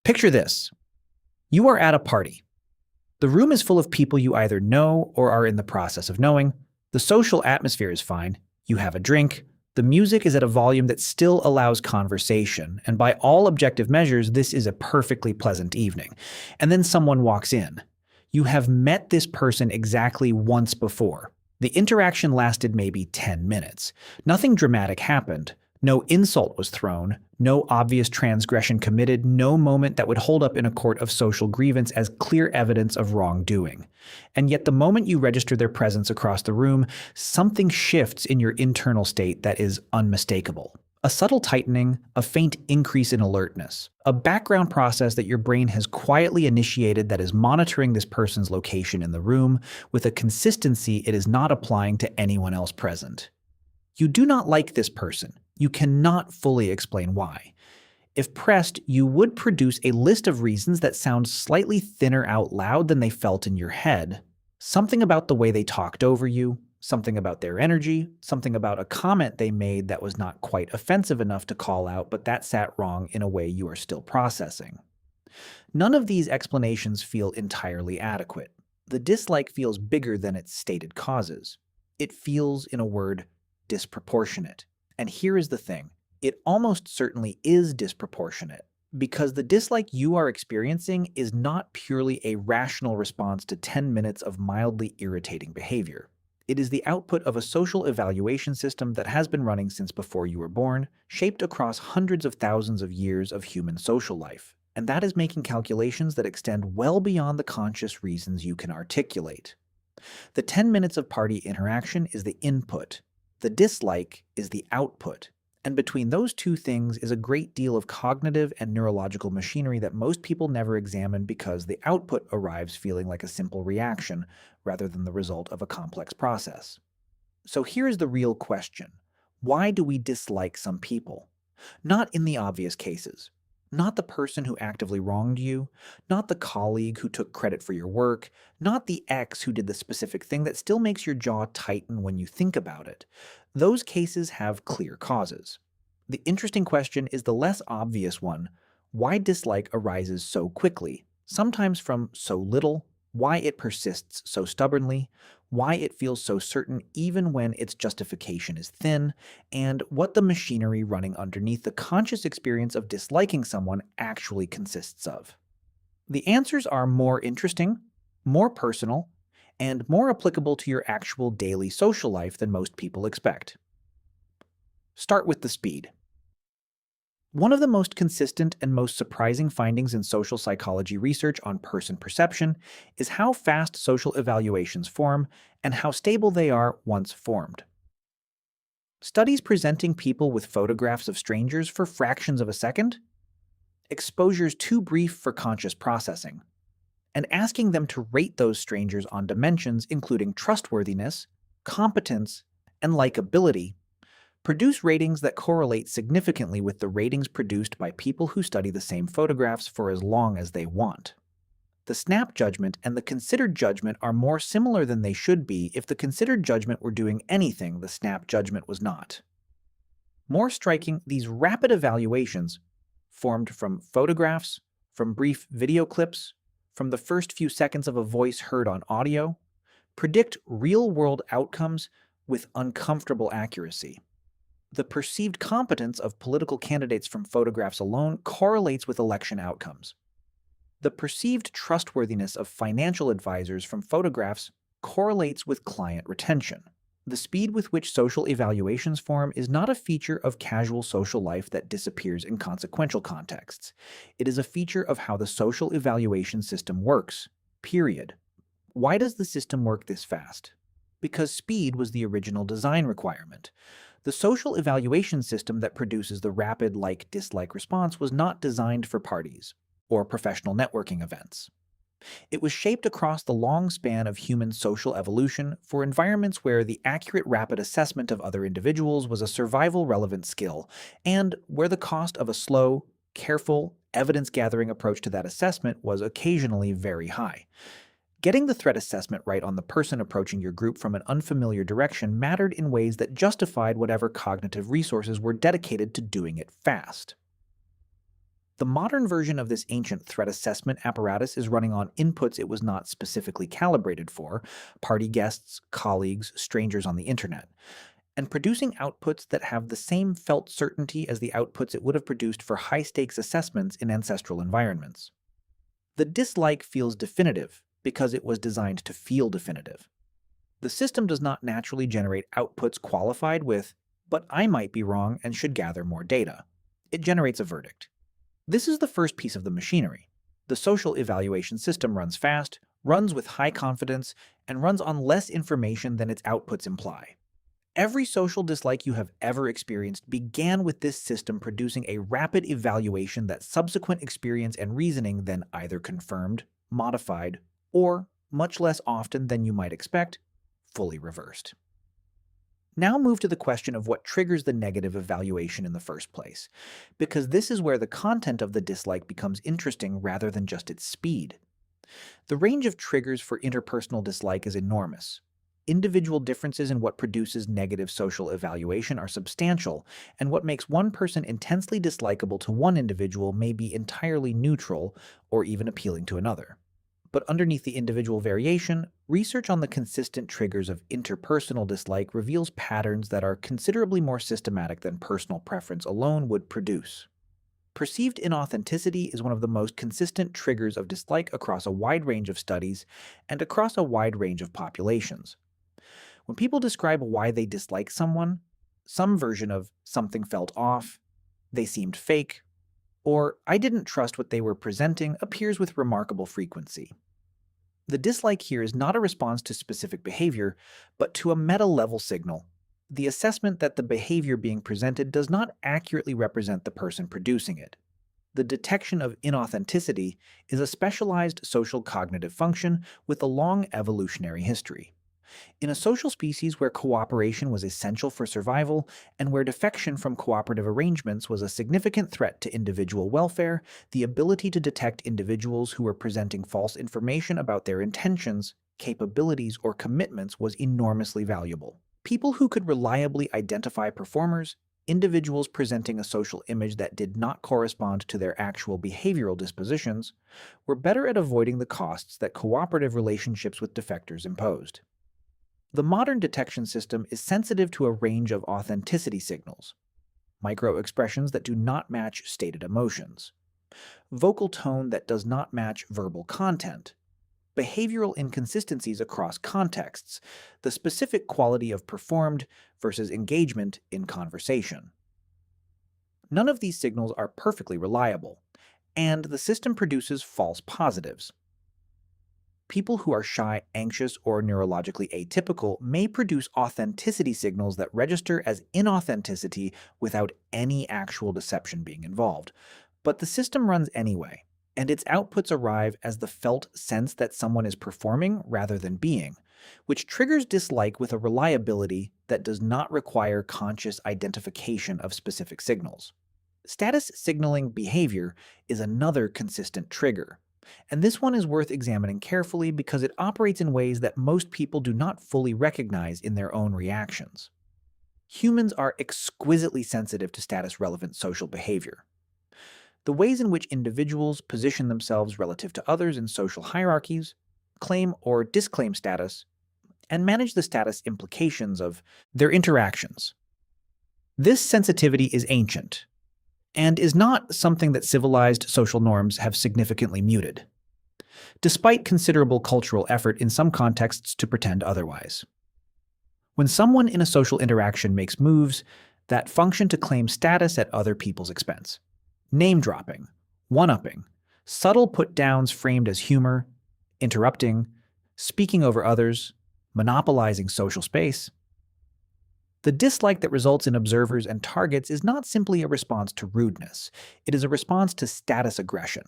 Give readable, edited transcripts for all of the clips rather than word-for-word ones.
Picture this. You are at a party. The room is full of people you either know or are in the process of knowing. The social atmosphere is fine. You have a drink. The music is at a volume that still allows conversation, and by all objective measures, this is a perfectly pleasant evening. And then someone walks in. You have met this person exactly once before. The interaction lasted maybe 10 minutes. Nothing dramatic happened. No insult was thrown, no obvious transgression committed, no moment that would hold up in a court of social grievance as clear evidence of wrongdoing. And yet the moment you register their presence across the room, something shifts in your internal state that is unmistakable. A subtle tightening, a faint increase in alertness, a background process that your brain has quietly initiated that is monitoring this person's location in the room with a consistency it is not applying to anyone else present. You do not like this person. You cannot fully explain why. If pressed, you would produce a list of reasons that sound slightly thinner out loud than they felt in your head. Something about the way they talked over you, something about their energy, something about a comment they made that was not quite offensive enough to call out, but that sat wrong in a way you are still processing. None of these explanations feel entirely adequate. The dislike feels bigger than its stated causes. It feels, in a word, disproportionate. And here is the thing. It almost certainly is disproportionate, because the dislike you are experiencing is not purely a rational response to 10 minutes of mildly irritating behavior. It is the output of a social evaluation system that has been running since before you were born, shaped across hundreds of thousands of years of human social life. And that is making calculations that extend well beyond the conscious reasons you can articulate. The 10 minutes of party interaction is the input. The dislike is the output, and between those two things is a great deal of cognitive and neurological machinery that most people never examine because the output arrives feeling like a simple reaction rather than the result of a complex process. So here's the real question. Why do we dislike some people? Not in the obvious cases. Not the person who actively wronged you, not the colleague who took credit for your work, not the ex who did the specific thing that still makes your jaw tighten when you think about it. Those cases have clear causes. The interesting question is the less obvious one: why dislike arises so quickly, sometimes from so little, why it persists so stubbornly, why it feels so certain even when its justification is thin, and what the machinery running underneath the conscious experience of disliking someone actually consists of. The answers are more interesting, more personal, and more applicable to your actual daily social life than most people expect. Start with the speed. One of the most consistent and most surprising findings in social psychology research on person perception is how fast social evaluations form and how stable they are once formed. Studies presenting people with photographs of strangers for fractions of a second, exposures too brief for conscious processing, and asking them to rate those strangers on dimensions including trustworthiness, competence, and likability produce ratings that correlate significantly with the ratings produced by people who study the same photographs for as long as they want. The snap judgment and the considered judgment are more similar than they should be if the considered judgment were doing anything the snap judgment was not. More striking, these rapid evaluations, formed from photographs, from brief video clips, from the first few seconds of a voice heard on audio, predict real-world outcomes with uncomfortable accuracy. The perceived competence of political candidates from photographs alone correlates with election outcomes. The perceived trustworthiness of financial advisors from photographs correlates with client retention. The speed with which social evaluations form is not a feature of casual social life that disappears in consequential contexts. It is a feature of how the social evaluation system works, period. Why does the system work this fast? Because speed was the original design requirement. The social evaluation system that produces the rapid like-dislike response was not designed for parties or professional networking events. It was shaped across the long span of human social evolution for environments where the accurate rapid assessment of other individuals was a survival-relevant skill, and where the cost of a slow, careful, evidence-gathering approach to that assessment was occasionally very high. Getting the threat assessment right on the person approaching your group from an unfamiliar direction mattered in ways that justified whatever cognitive resources were dedicated to doing it fast. The modern version of this ancient threat assessment apparatus is running on inputs it was not specifically calibrated for: party guests, colleagues, strangers on the internet, and producing outputs that have the same felt certainty as the outputs it would have produced for high stakes assessments in ancestral environments. The dislike feels definitive because it was designed to feel definitive. The system does not naturally generate outputs qualified with, "but I might be wrong and should gather more data." It generates a verdict. This is the first piece of the machinery. The social evaluation system runs fast, runs with high confidence, and runs on less information than its outputs imply. Every social dislike you have ever experienced began with this system producing a rapid evaluation that subsequent experience and reasoning then either confirmed, modified, or, much less often than you might expect, fully reversed. Now move to the question of what triggers the negative evaluation in the first place, because this is where the content of the dislike becomes interesting rather than just its speed. The range of triggers for interpersonal dislike is enormous. Individual differences in what produces negative social evaluation are substantial, and what makes one person intensely dislikable to one individual may be entirely neutral or even appealing to another. But underneath the individual variation, research on the consistent triggers of interpersonal dislike reveals patterns that are considerably more systematic than personal preference alone would produce. Perceived inauthenticity is one of the most consistent triggers of dislike across a wide range of studies and across a wide range of populations. When people describe why they dislike someone, some version of "something felt off," "they seemed fake," or "I didn't trust what they were presenting" appears with remarkable frequency. The dislike here is not a response to specific behavior, but to a meta-level signal: the assessment that the behavior being presented does not accurately represent the person producing it. The detection of inauthenticity is a specialized social cognitive function with a long evolutionary history. In a social species where cooperation was essential for survival and where defection from cooperative arrangements was a significant threat to individual welfare, the ability to detect individuals who were presenting false information about their intentions, capabilities, or commitments was enormously valuable. People who could reliably identify performers, individuals presenting a social image that did not correspond to their actual behavioral dispositions, were better at avoiding the costs that cooperative relationships with defectors imposed. The modern detection system is sensitive to a range of authenticity signals: micro-expressions that do not match stated emotions, vocal tone that does not match verbal content, behavioral inconsistencies across contexts, the specific quality of performed versus engagement in conversation. None of these signals are perfectly reliable, and the system produces false positives. People who are shy, anxious, or neurologically atypical may produce authenticity signals that register as inauthenticity without any actual deception being involved. But the system runs anyway, and its outputs arrive as the felt sense that someone is performing rather than being, which triggers dislike with a reliability that does not require conscious identification of specific signals. Status signaling behavior is another consistent trigger. And this one is worth examining carefully because it operates in ways that most people do not fully recognize in their own reactions. Humans are exquisitely sensitive to status-relevant social behavior. The ways in which individuals position themselves relative to others in social hierarchies, claim or disclaim status, and manage the status implications of their interactions. This sensitivity is ancient, and is not something that civilized social norms have significantly muted, despite considerable cultural effort in some contexts to pretend otherwise. When someone in a social interaction makes moves that function to claim status at other people's expense, name-dropping, one-upping, subtle put-downs framed as humor, interrupting, speaking over others, monopolizing social space, the dislike that results in observers and targets is not simply a response to rudeness. It is a response to status aggression.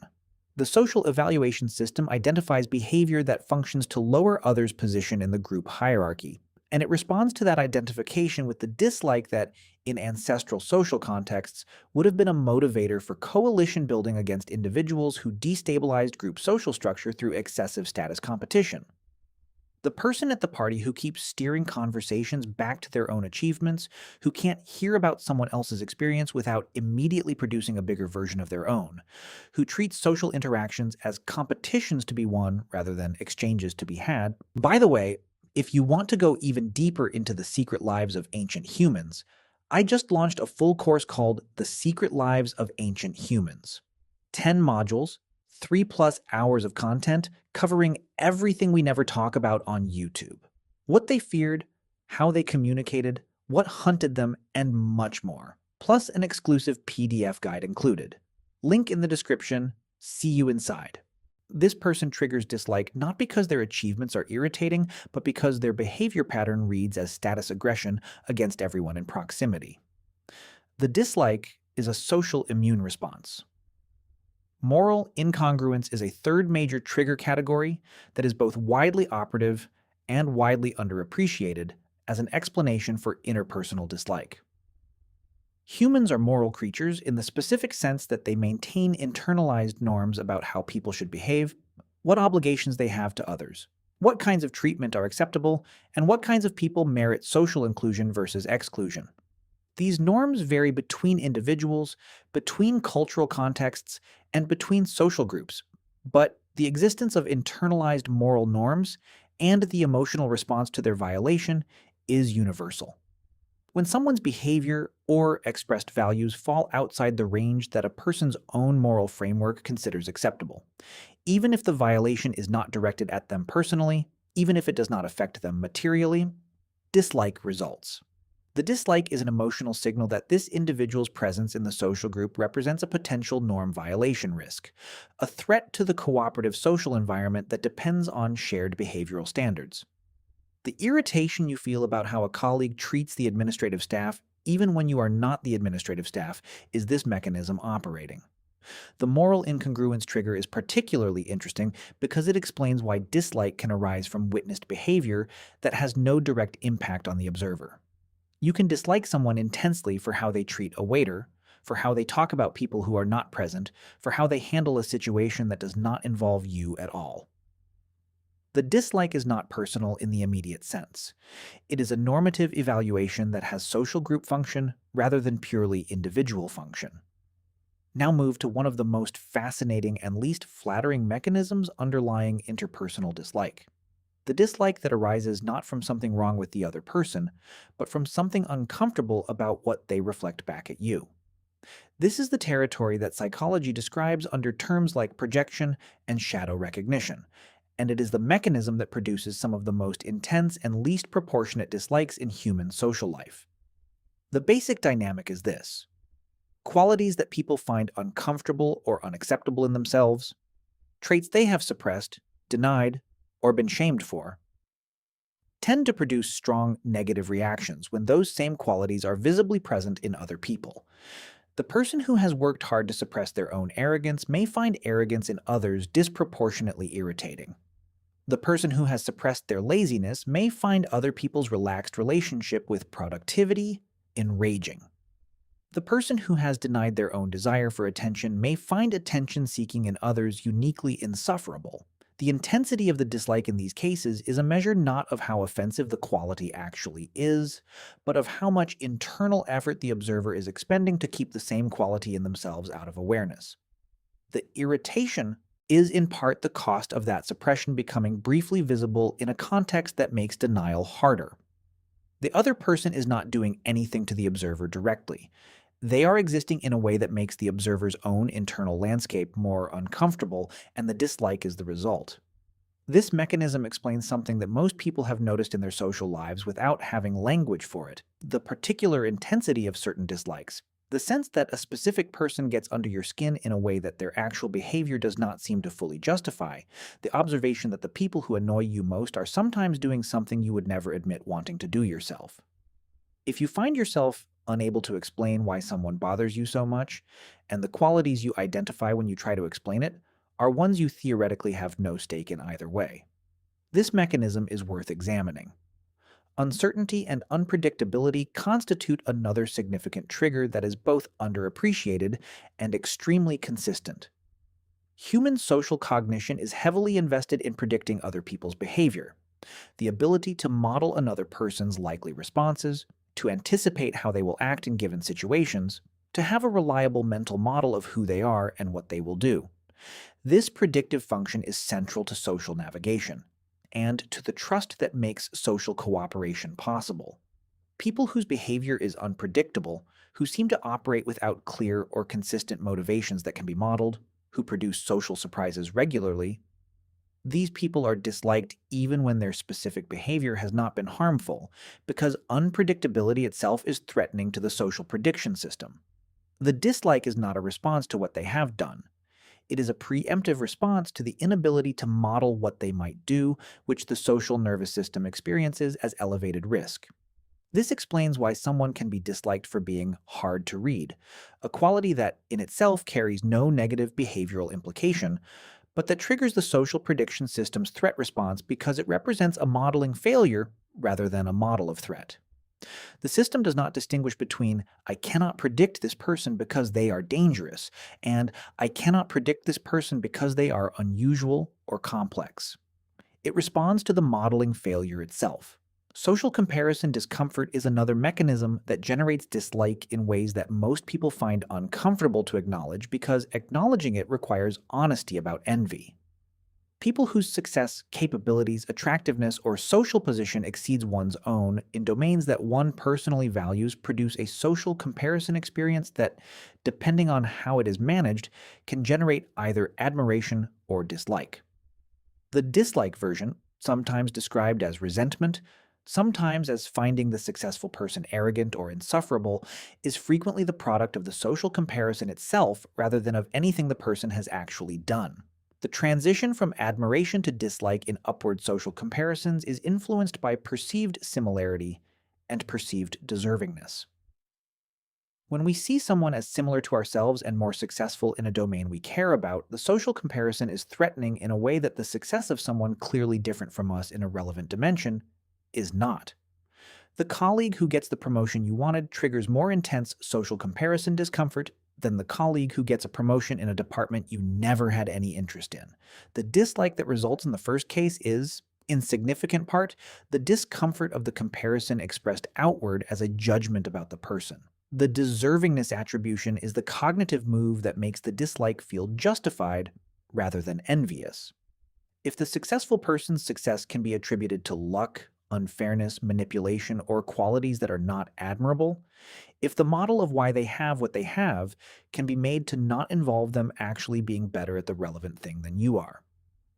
The social evaluation system identifies behavior that functions to lower others' position in the group hierarchy, and it responds to that identification with the dislike that, in ancestral social contexts, would have been a motivator for coalition building against individuals who destabilized group social structure through excessive status competition. The person at the party who keeps steering conversations back to their own achievements, who can't hear about someone else's experience without immediately producing a bigger version of their own, who treats social interactions as competitions to be won rather than exchanges to be had. By the way, if you want to go even deeper into the secret lives of ancient humans, I just launched a full course called The Secret Lives of Ancient Humans. 10 modules, 3+ hours of content covering everything we never talk about on YouTube. What they feared, how they communicated, what hunted them, and much more. Plus an exclusive PDF guide included. Link in the description. See you inside. This person triggers dislike not because their achievements are irritating, but because their behavior pattern reads as status aggression against everyone in proximity. The dislike is a social immune response. Moral incongruence is a third major trigger category that is both widely operative and widely underappreciated as an explanation for interpersonal dislike. Humans are moral creatures in the specific sense that they maintain internalized norms about how people should behave, what obligations they have to others, what kinds of treatment are acceptable, and what kinds of people merit social inclusion versus exclusion. These norms vary between individuals, between cultural contexts, and between social groups, but the existence of internalized moral norms and the emotional response to their violation is universal. When someone's behavior or expressed values fall outside the range that a person's own moral framework considers acceptable, even if the violation is not directed at them personally, even if it does not affect them materially, dislike results. The dislike is an emotional signal that this individual's presence in the social group represents a potential norm violation risk, a threat to the cooperative social environment that depends on shared behavioral standards. The irritation you feel about how a colleague treats the administrative staff, even when you are not the administrative staff, is this mechanism operating. The moral incongruence trigger is particularly interesting because it explains why dislike can arise from witnessed behavior that has no direct impact on the observer. You can dislike someone intensely for how they treat a waiter, for how they talk about people who are not present, for how they handle a situation that does not involve you at all. The dislike is not personal in the immediate sense. It is a normative evaluation that has social group function rather than purely individual function. Now move to one of the most fascinating and least flattering mechanisms underlying interpersonal dislike. The dislike that arises not from something wrong with the other person, but from something uncomfortable about what they reflect back at you. This is the territory that psychology describes under terms like projection and shadow recognition, and it is the mechanism that produces some of the most intense and least proportionate dislikes in human social life. The basic dynamic is this: qualities that people find uncomfortable or unacceptable in themselves, traits they have suppressed, denied, or been shamed for, tend to produce strong negative reactions when those same qualities are visibly present in other people. The person who has worked hard to suppress their own arrogance may find arrogance in others disproportionately irritating. The person who has suppressed their laziness may find other people's relaxed relationship with productivity enraging. The person who has denied their own desire for attention may find attention seeking in others uniquely insufferable. The intensity of the dislike in these cases is a measure not of how offensive the quality actually is, but of how much internal effort the observer is expending to keep the same quality in themselves out of awareness. The irritation is in part the cost of that suppression becoming briefly visible in a context that makes denial harder. The other person is not doing anything to the observer directly. They are existing in a way that makes the observer's own internal landscape more uncomfortable, and the dislike is the result. This mechanism explains something that most people have noticed in their social lives without having language for it: the particular intensity of certain dislikes. The sense that a specific person gets under your skin in a way that their actual behavior does not seem to fully justify. The observation that the people who annoy you most are sometimes doing something you would never admit wanting to do yourself. If you find yourself unable to explain why someone bothers you so much, and the qualities you identify when you try to explain it are ones you theoretically have no stake in either way, this mechanism is worth examining. Uncertainty and unpredictability constitute another significant trigger that is both underappreciated and extremely consistent. Human social cognition is heavily invested in predicting other people's behavior. The ability to model another person's likely responses, to anticipate how they will act in given situations, to have a reliable mental model of who they are and what they will do. This predictive function is central to social navigation and to the trust that makes social cooperation possible. People whose behavior is unpredictable, who seem to operate without clear or consistent motivations that can be modeled, who produce social surprises regularly, these people are disliked even when their specific behavior has not been harmful, because unpredictability itself is threatening to the social prediction system. The dislike is not a response to what they have done. It is a preemptive response to the inability to model what they might do, which the social nervous system experiences as elevated risk. This explains why someone can be disliked for being hard to read, a quality that in itself carries no negative behavioral implication, but that triggers the social prediction system's threat response because it represents a modeling failure rather than a model of threat. The system does not distinguish between "I cannot predict this person because they are dangerous" and "I cannot predict this person because they are unusual or complex." It responds to the modeling failure itself. Social comparison discomfort is another mechanism that generates dislike in ways that most people find uncomfortable to acknowledge because acknowledging it requires honesty about envy. People whose success, capabilities, attractiveness, or social position exceeds one's own in domains that one personally values produce a social comparison experience that, depending on how it is managed, can generate either admiration or dislike. The dislike version, sometimes described as resentment, sometimes as finding the successful person arrogant or insufferable, is frequently the product of the social comparison itself rather than of anything the person has actually done. The transition from admiration to dislike in upward social comparisons is influenced by perceived similarity and perceived deservingness. When we see someone as similar to ourselves and more successful in a domain we care about, the social comparison is threatening in a way that the success of someone clearly different from us in a relevant dimension is not. The colleague who gets the promotion you wanted triggers more intense social comparison discomfort than the colleague who gets a promotion in a department you never had any interest in. The dislike that results in the first case is, in significant part, the discomfort of the comparison expressed outward as a judgment about the person. The deservingness attribution is the cognitive move that makes the dislike feel justified rather than envious. If the successful person's success can be attributed to luck, unfairness, manipulation, or qualities that are not admirable, if the model of why they have what they have can be made to not involve them actually being better at the relevant thing than you are,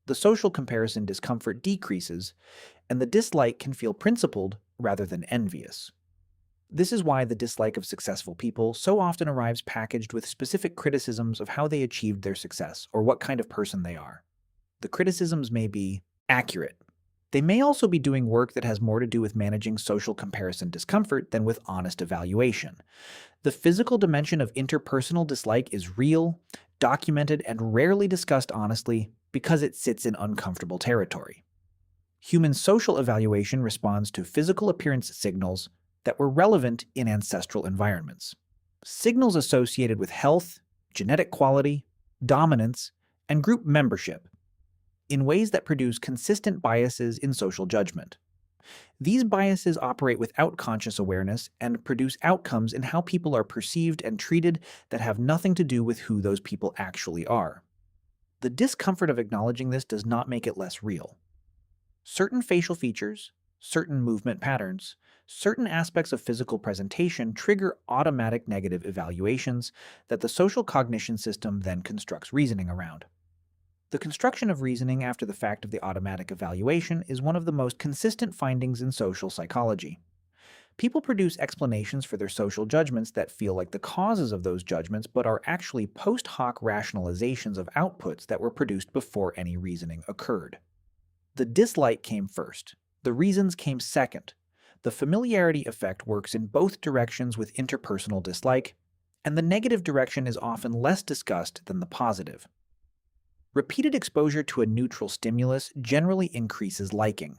the social comparison discomfort decreases, and the dislike can feel principled rather than envious. This is why the dislike of successful people so often arrives packaged with specific criticisms of how they achieved their success or what kind of person they are. The criticisms may be accurate. They may also be doing work that has more to do with managing social comparison discomfort than with honest evaluation. The physical dimension of interpersonal dislike is real, documented, and rarely discussed honestly because it sits in uncomfortable territory. Human social evaluation responds to physical appearance signals that were relevant in ancestral environments. Signals associated with health, genetic quality, dominance, and group membership, in ways that produce consistent biases in social judgment. These biases operate without conscious awareness and produce outcomes in how people are perceived and treated that have nothing to do with who those people actually are. The discomfort of acknowledging this does not make it less real. Certain facial features, certain movement patterns, certain aspects of physical presentation trigger automatic negative evaluations that the social cognition system then constructs reasoning around. The construction of reasoning after the fact of the automatic evaluation is one of the most consistent findings in social psychology. People produce explanations for their social judgments that feel like the causes of those judgments but are actually post hoc rationalizations of outputs that were produced before any reasoning occurred. The dislike came first. The reasons came second. The familiarity effect works in both directions with interpersonal dislike, and the negative direction is often less discussed than the positive. Repeated exposure to a neutral stimulus generally increases liking.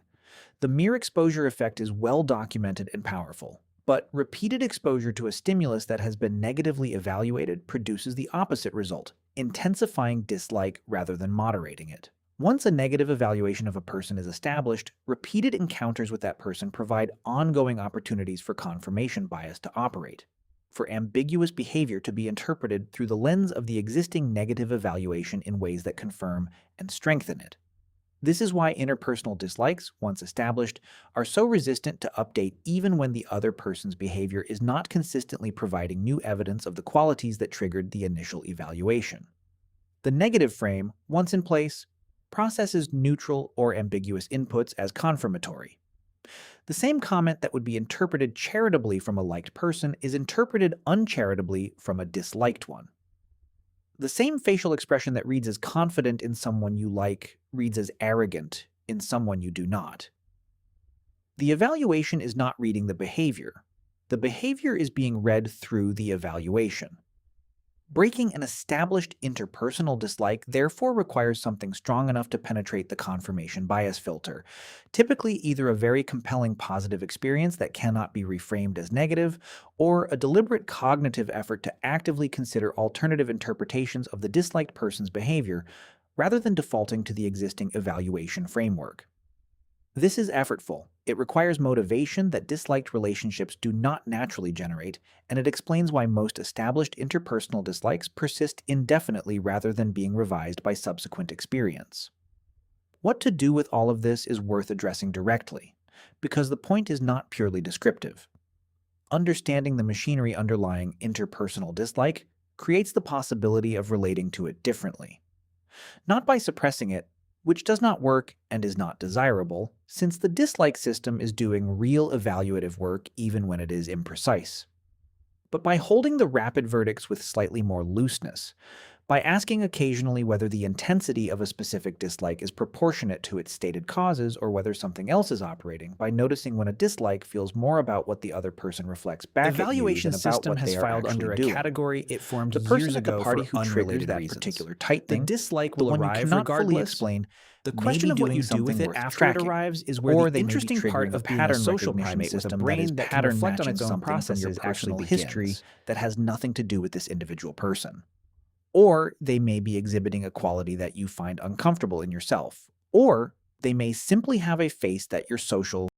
The mere exposure effect is well documented and powerful, but repeated exposure to a stimulus that has been negatively evaluated produces the opposite result, intensifying dislike rather than moderating it. Once a negative evaluation of a person is established, repeated encounters with that person provide ongoing opportunities for confirmation bias to operate, for ambiguous behavior to be interpreted through the lens of the existing negative evaluation in ways that confirm and strengthen it. This is why interpersonal dislikes, once established, are so resistant to update even when the other person's behavior is not consistently providing new evidence of the qualities that triggered the initial evaluation. The negative frame, once in place, processes neutral or ambiguous inputs as confirmatory. The same comment that would be interpreted charitably from a liked person is interpreted uncharitably from a disliked one. The same facial expression that reads as confident in someone you like reads as arrogant in someone you do not. The evaluation is not reading the behavior. The behavior is being read through the evaluation. Breaking an established interpersonal dislike therefore requires something strong enough to penetrate the confirmation bias filter, typically either a very compelling positive experience that cannot be reframed as negative, or a deliberate cognitive effort to actively consider alternative interpretations of the disliked person's behavior, rather than defaulting to the existing evaluation framework. This is effortful. It requires motivation that disliked relationships do not naturally generate, and it explains why most established interpersonal dislikes persist indefinitely rather than being revised by subsequent experience. What to do with all of this is worth addressing directly, because the point is not purely descriptive. Understanding the machinery underlying interpersonal dislike creates the possibility of relating to it differently. Not by suppressing it, which does not work and is not desirable, since the dislike system is doing real evaluative work even when it is imprecise. But by holding the rapid verdicts with slightly more looseness, by asking occasionally whether the intensity of a specific dislike is proportionate to its stated causes or whether something else is operating, by noticing when a dislike feels more about what the other person reflects back at you Evaluation than about system what has they are filed actually under a doing. category it formed The person years at the ago party for who triggers unrelated that reasons. particular tight The thing, dislike the will one you arrive cannot fully regardless. explain, The may question be of what doing you do something with it worth after it tracking, arrives is where or the they may be interesting part triggering a of being a pattern social recognition primate with a system brain that can pattern reflect on matching its own something from your processes personal actually history begins. that has nothing to do with this individual person. Or they may be exhibiting a quality that you find uncomfortable in yourself. Or they may simply have a face that your social